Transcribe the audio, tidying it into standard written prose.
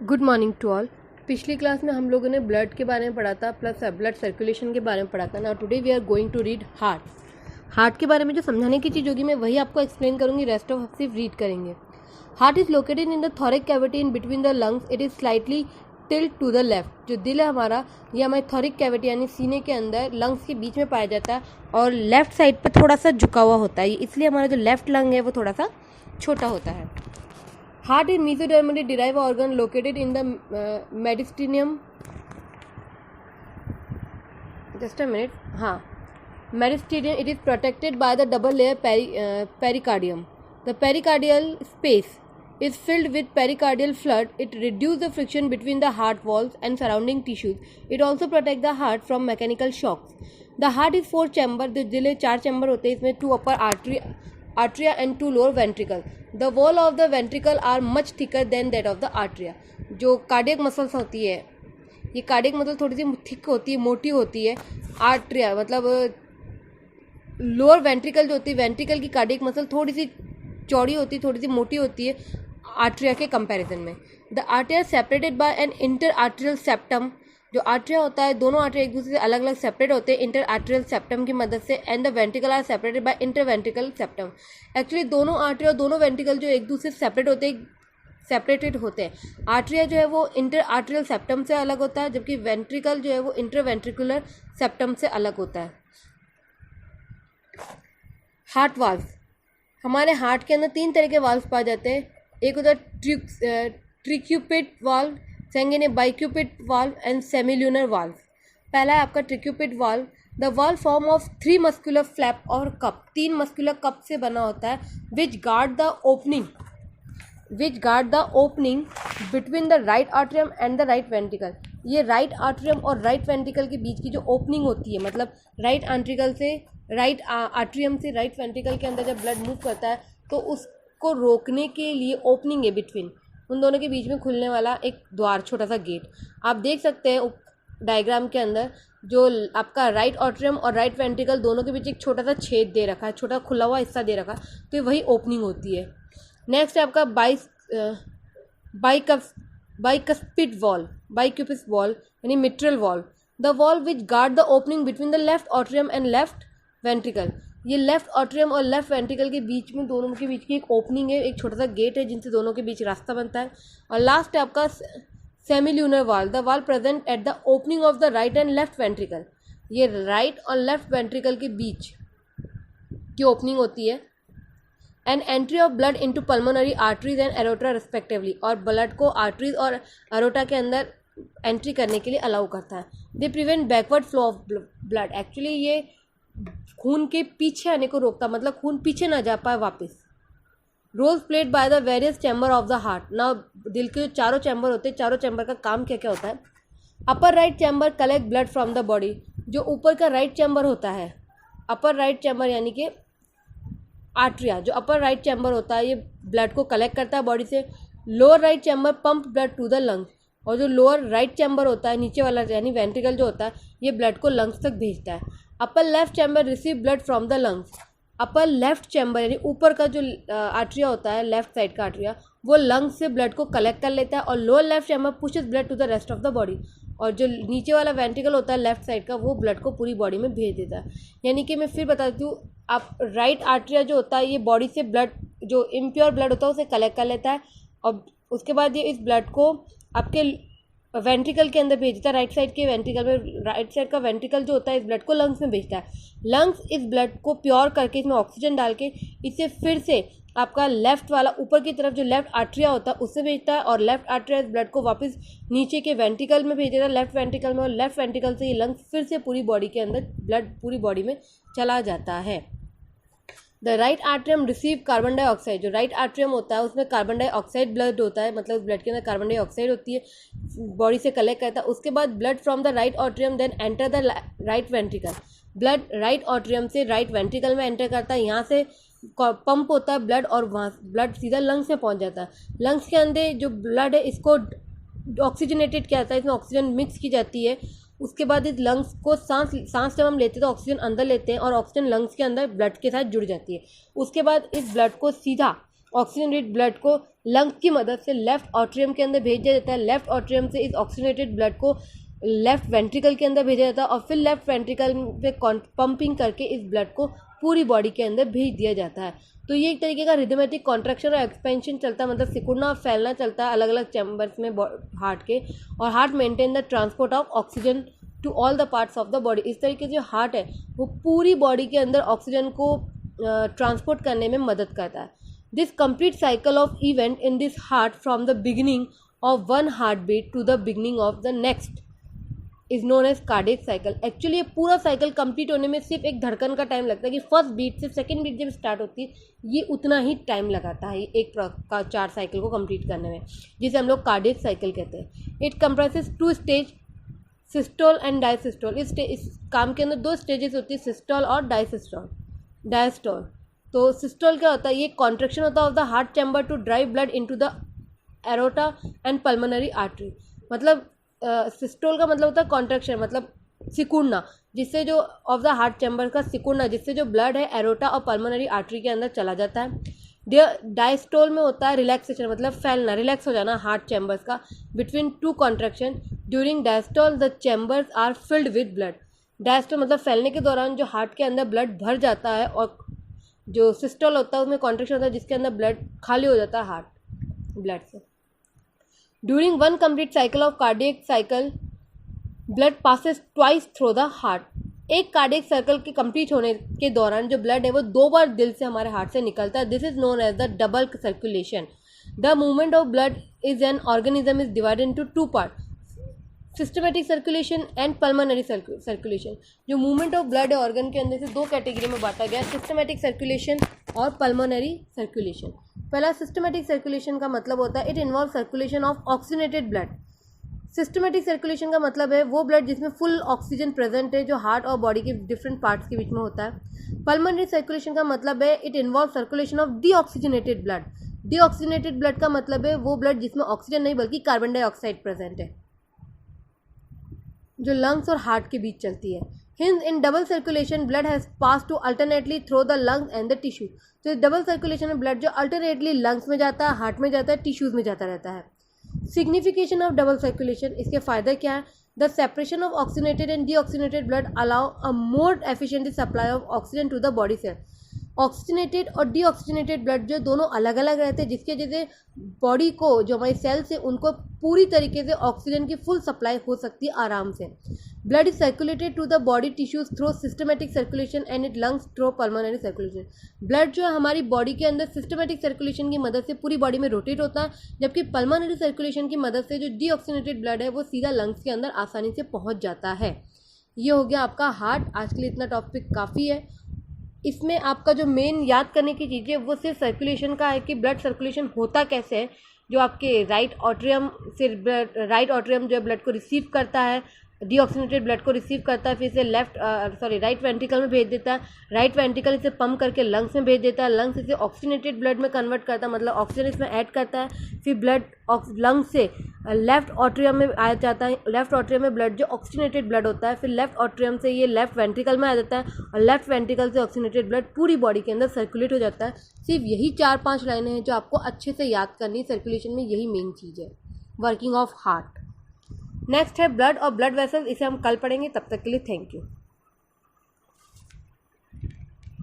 Good morning to all. पिछली class में हम लोगों ने ब्लड के बारे में पढ़ा था प्लस ब्लड सर्कुलेशन के बारे में पढ़ा था। Now today we are going to read heart के बारे में जो समझाने की चीज़ होगी मैं वही आपको एक्सप्लेन करूंगी, रेस्ट ऑफ आप सिर्फ रीड करेंगे। Heart is located in the thoracic cavity in between the lungs. It is slightly tilt to the left. जो दिल है हमारा ये हमारी थोरिक कैविटी यानी सीने के अंदर लंग्स के बीच में पाया जाता है और लेफ्ट साइड पर थोड़ा सा झुका हुआ होता है, इसलिए हमारा जो लेफ्ट लंग है वो थोड़ा सा छोटा होता है। Heart is mesodermally derived organ located in the mediastinum. Just a minute. Mediastinum. It is protected by the double layer pericardium. The pericardial space is filled with pericardial fluid. It reduces the friction between the heart walls and surrounding tissues. It also protects the heart from mechanical shocks. The heart is 4 chamber. The दिल 4 chamber होते हैं, इसमें 2 upper arteria and 2 lower ventricle. The wall of the ventricle are much thicker than that of the arteria. जो cardiac muscles होती है, ये cardiac muscle थोड़ी सी thick होती है, मोटी होती है। आर्ट्रिया मतलब लोअर वेंट्रिकल जो होती है, वेंट्रिकल की कार्डियक मसल थोड़ी सी चौड़ी होती है, थोड़ी सी मोटी होती है आर्ट्रिया के कंपैरिजन में। द आर्टिया separated by an inter atrial septum. जो आर्ट्रिया होता है, दोनों आर्ट्रिया एक दूसरे से अलग अलग सेपरेट होते हैं इंटर आर्ट्रियल सेप्टम की मदद से। And the ventricle are separated by inter ventricle septum. Actually दोनों आर्ट्रिया और दोनों वेंट्रिकल जो एक दूसरे से सेपरेटेड होते हैं। आर्ट्रिया जो है वो इंटर आर्ट्रियल सेप्टम से अलग होता है, जबकि वेंट्रिकल जो है वो इंटर वेंट्रिकुलर सेप्टम से अलग होता है। Heart valve. हमारे हार्ट के अंदर 3 तरह के वाल्व पाए जाते हैं। एक होता है ट्रिक्यूपिट वाल्व, सेकेंड है bicuspid valve and semilunar valve. पहला है आपका tricuspid valve. The valve form of 3 muscular flap और कप, 3 मस्कुलर कप से बना होता है। Which guard the opening between the right atrium and the right ventricle. ये राइट आर्ट्रियम और राइट वेंट्रिकल के बीच की जो ओपनिंग होती है, मतलब राइट आर्ट्रियम से राइट वेंट्रिकल के अंदर जब ब्लड मूव करता है तो उसको रोकने के लिए ओपनिंग है बिटवीन, उन दोनों के बीच में खुलने वाला एक द्वार, छोटा सा गेट। आप देख सकते हैं डायग्राम के अंदर जो आपका राइट आर्ट्रियम और राइट वेंट्रिकल दोनों के बीच एक छोटा सा छेद दे रखा है, छोटा खुला हुआ हिस्सा दे रखा है, तो वही ओपनिंग होती है। नेक्स्ट है आपका बाइकस्पिड वॉल्व यानी mitral valve. The valve which guard the opening between the left atrium and left ventricle. ये लेफ्ट आर्ट्रियम और लेफ्ट वेंट्रिकल के बीच में, दोनों के बीच की एक ओपनिंग है, एक छोटा सा गेट है जिनसे दोनों के बीच रास्ता बनता है। और लास्ट है आपका semilunar valve. The valve present at the opening of the right and left ventricle. ये राइट और लेफ्ट वेंट्रिकल के बीच की ओपनिंग होती है। And entry of blood into pulmonary arteries and aorta respectively. और ब्लड को आर्टरीज और एरोटा के अंदर एंट्री करने के लिए अलाउ करता है। They prevent backward flow of blood. Actually ये खून के पीछे आने को रोकता, मतलब खून पीछे ना जा पाए वापस। Roles played by the various chamber of the heart. ना दिल के जो 4 चैम्बर होते हैं, 4 चैम्बर का काम क्या क्या होता है। Upper right chamber collect blood from the body. जो ऊपर का राइट चैम्बर होता है, अपर राइट चैम्बर यानी कि आर्ट्रिया, जो अपर राइट चैम्बर होता है ये ब्लड को कलेक्ट करता है बॉडी से। Lower right chamber pump blood to the lungs. और जो लोअर राइट चैम्बर होता है, नीचे वाला यानी वेंट्रिकल जो होता है, ये ब्लड को लंग्स तक भेजता है। Upper left chamber receive blood from the lungs. Upper left chamber यानी ऊपर का जो आर्ट्रिया होता है, लेफ्ट साइड का आर्ट्रिया, वो लंग्स से ब्लड को कलेक्ट कर लेता है। और lower left chamber pushes blood to the rest of the body. और जो नीचे वाला वेंट्रिकल होता है लेफ्ट साइड का, वो ब्लड को पूरी बॉडी में भेज देता है। यानी कि मैं फिर बता देती हूँ, आप राइट आर्ट्रिया जो होता है ये बॉडी से ब्लड, जो इम्प्योर ब्लड होता है उसे कलेक्ट कर लेता है और उसके बाद ये इस ब्लड को आपके वेंट्रिकल के अंदर भेजता है। राइट साइड के वेंट्रिकल में, राइट साइड का वेंट्रिकल जो होता है इस ब्लड को लंग्स में भेजता है। लंग्स इस ब्लड को प्योर करके इसमें ऑक्सीजन डाल के इसे फिर से आपका लेफ्ट वाला ऊपर की तरफ जो लेफ्ट आर्ट्रिया होता है उससे भेजता है। और लेफ्ट आर्ट्रिया इस ब्लड को वापस नीचे के वेंट्रिकल में भेज देता है, लेफ्ट वेंट्रिकल में। और लेफ्ट वेंट्रिकल से ये लंग्स फिर से पूरी बॉडी के अंदर ब्लड पूरी बॉडी में चला जाता है। The right atrium receive carbon dioxide. जो राइट आर्ट्रियम होता है उसमें कार्बन डाइऑक्साइड ब्लड होता है, मतलब ब्लड के अंदर कार्बन डाइऑक्साइड होती है, बॉडी से कलेक्ट करता है। उसके बाद blood from the right atrium then enter the right ventricle. Blood right atrium से राइट वेंट्रिकल में एंटर करता है, यहाँ से पंप होता है ब्लड और वहाँ ब्लड सीधा लंग्स में पहुँच जाता है। लंग्स के अंदर जो ब्लड है इसको ऑक्सीजनेटेड किया जाता है, इसमें ऑक्सीजन मिक्स की जाती है। उसके बाद इस लंग्स को सांस जब हम लेते हैं तो ऑक्सीजन अंदर लेते हैं और ऑक्सीजन लंग्स के अंदर ब्लड के साथ जुड़ जाती है। उसके बाद इस ब्लड को सीधा ऑक्सीजन रिच ब्लड को लंग्स की मदद से लेफ्ट ऑट्रियम के अंदर भेज दिया जाता है। लेफ्ट ऑट्रियम से इस ऑक्सीजनेटेड ब्लड को लेफ्ट वेंट्रिकल के अंदर भेजा जाता है और फिर लेफ्ट वेंट्रिकल पे पंपिंग करके इस ब्लड को पूरी बॉडी के अंदर भेज दिया जाता है। तो ये एक तरीके का रिदमेटिक कॉन्ट्रैक्शन और एक्सपेंशन चलता है, मतलब सिकुड़ना और फैलना चलता है अलग अलग चैम्बर्स में हार्ट के, और heart maintain the transport of oxygen to all the parts of the body. इस तरीके से जो हार्ट है वो पूरी बॉडी के अंदर ऑक्सीजन को ट्रांसपोर्ट करने में मदद करता है। This complete cycle of event in this heart from the beginning of one heart beat to the beginning of the next is known as cardiac cycle. Actually ये पूरा साइकिल कंप्लीट होने में सिर्फ एक धड़कन का टाइम लगता है कि फर्स्ट बीट से सेकंड बीट जब स्टार्ट होती है ये उतना ही टाइम लगाता है एक का 4 साइकिल को कंप्लीट करने में, जिसे हम लोग कार्डियक साइकिल कहते हैं। It comprises 2 stage, systole and diastole. इस काम के अंदर 2 स्टेजेस होती है, सिस्टोल और डायस्टोल। तो सिस्टोल क्या होता है, ये कॉन्ट्रैक्शन होता है of the heart chamber to drive blood into the aorta and pulmonary artery. मतलब सिस्टोल का मतलब होता है कॉन्ट्रैक्शन, मतलब सिकुड़ना, जिससे जो ऑफ द हार्ट चैम्बर का सिकुड़ना, जिससे जो ब्लड है एरोटा और पल्मोनरी आर्टरी के अंदर चला जाता है। डायस्टोल में होता है रिलैक्सेशन, मतलब फैलना, रिलैक्स हो जाना हार्ट चैम्बर्स का between 2 contraction. During diastole the chambers are filled with blood. Diastole मतलब फैलने के दौरान जो हार्ट के अंदर ब्लड भर जाता है, और जो सिस्टोल होता है उसमें कॉन्ट्रैक्शन होता है जिसके अंदर ब्लड खाली हो जाता है हार्ट ब्लड से। During one complete cycle of cardiac cycle blood passes twice through the heart. एक कार्डियक सर्कल के कंप्लीट होने के दौरान जो ब्लड है वो 2 बार दिल से हमारे हार्ट से निकलता है। This is known as the double circulation. The movement of blood is an organism is divided into 2 part, systematic circulation and pulmonary circulation. जो मूवमेंट ऑफ ब्लड है ऑर्गन के अंदर से 2 कैटेगरी में बांटा गया, सिस्टमेटिक सर्कुलेशन और पल्मोनरी सर्कुलेशन। पहला सिस्टमेटिक सर्कुलेशन का मतलब होता है it involve circulation of oxygenated blood. Systematic circulation का मतलब है वो ब्लड जिसमें फुल ऑक्सीजन प्रेजेंट है, जो हार्ट और बॉडी के डिफरेंट पार्ट्स के बीच में होता है। पल्मोनरी सर्कुलेशन का मतलब है it involve circulation of deoxygenated blood. Deoxygenated blood का मतलब है वो ब्लड जिसमें ऑक्सीजन नहीं बल्कि कार्बन डाइऑक्साइड प्रेजेंट है, जो लंग्स और हार्ट के बीच चलती है। Hence, in double circulation, blood has passed to alternately through the lungs and the tissue. तो इस डबल सर्कुलेशन में ब्लड जो अल्टरनेटली लंग्स में जाता है, हार्ट में जाता है, टिश्यूज में जाता रहता है। सिग्निफिकेशन ऑफ डबल सर्कुलेशन, इसके फायदे क्या है? The separation of oxygenated and deoxygenated blood allow a more efficient supply of oxygen to the body cell. Oxygenated और डीऑक्सीजनेटेड ब्लड जो दोनों अलग अलग रहते हैं, जिसके वजह से बॉडी को जो हमारी सेल्स है उनको पूरी तरीके से ऑक्सीजन की फुल सप्लाई हो सकती है आराम से। Blood is circulated to the body tissues through systematic circulation and it lungs through pulmonary circulation. Blood जो है हमारी बॉडी के अंदर सिस्टमेटिक सर्कुलेशन की मदद से पूरी बॉडी में रोटेट होता है, जबकि पल्मोनरी सर्कुलेशन की मदद से जो डीऑक्सीनेटेड ब्लड है वो सीधा लंग्स के अंदर आसानी से पहुंच जाता है। ये हो गया आपका हार्ट। आज के लिए इतना टॉपिक काफ़ी है। इसमें आपका जो मेन याद करने की चीज़ है वो सिर्फ सर्कुलेशन का है कि ब्लड सर्कुलेशन होता कैसे है। जो आपके राइट ऑट्रियम से राइट ऑट्रियम जो है ब्लड को रिसीव करता है, डीऑक्सीनेटेड ब्लड को रिसीव करता है, फिर इसे राइट वेंट्रिकल में भेज देता है, राइट वेंट्रिकल इसे पंप करके लंग्स में भेज देता है, लंग्स इसे ऑक्सीनेटेड ब्लड में कन्वर्ट करता है, मतलब ऑक्सीजन इसमें ऐड करता है, फिर ब्लड लंग्स से लेफ्ट ऑट्रियम में आ जाता है। लेफ्ट ऑट्रियम में ब्लड जो ऑक्सीनेटेड ब्लड होता है, फिर लेफ्ट ऑट्रियम से ये लेफ्ट वेंट्रिकल में आ जाता है, और लेफ्ट वेंट्रिकल से ऑक्सीनेटेड ब्लड पूरी बॉडी के अंदर सर्कुलेट हो जाता है। सिर्फ यही 4-5 लाइनें हैं जो आपको अच्छे से याद करनी। सर्कुलेशन में यही मेन चीज़ है, वर्किंग ऑफ हार्ट। नेक्स्ट है ब्लड और ब्लड वेसल्स, इसे हम कल पढ़ेंगे। तब तक के लिए थैंक यू।